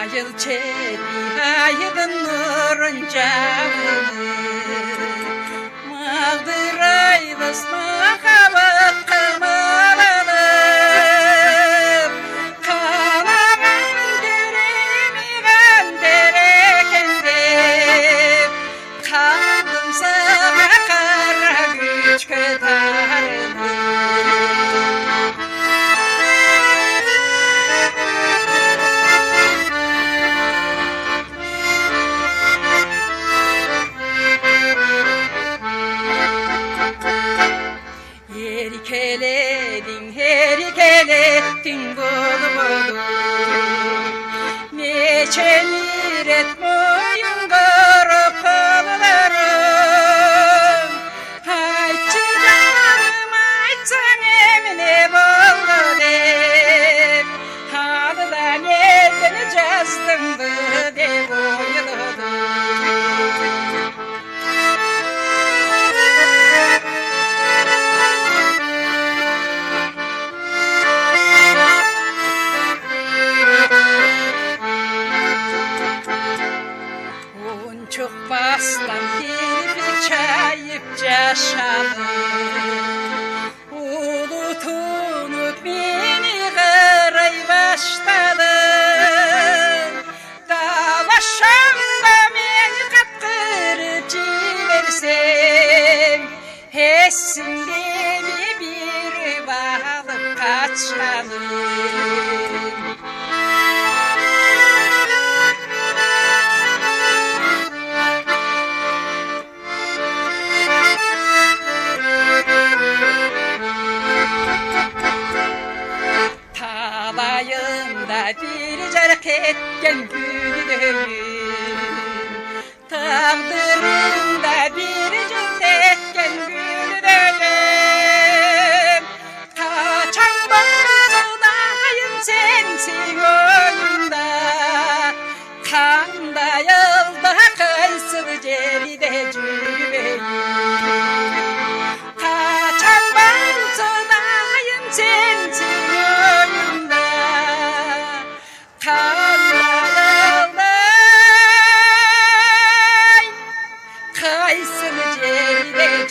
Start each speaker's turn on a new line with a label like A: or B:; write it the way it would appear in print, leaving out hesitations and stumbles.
A: Ayıl çedi aydın nurun camını Mağdırayız makabat kamalanıp Kanaman düremi gönderekendip Kaldım sana kara güç kötarınıp Herikeledin bulu bulu Neçelir et boyun kırıp kıllarım Hayçı canım hayçın emine buldu deyip Halıdan elini cazdımdı de boyuludu Çok bastan bir çayıp yaşadım Ulutunup beni kıray başladı Dalaşamda beni kaptırıcı versem Hessinde bir balık kaçalım Talayında bir cerk etken gülüm Tağdırında bir cürt etken gülüm Kaçan bazıdayım sensin oyunda Kanda yılda kıysıl ceride cübeyim Kaçan bazıdayım sensin Kaysını ceride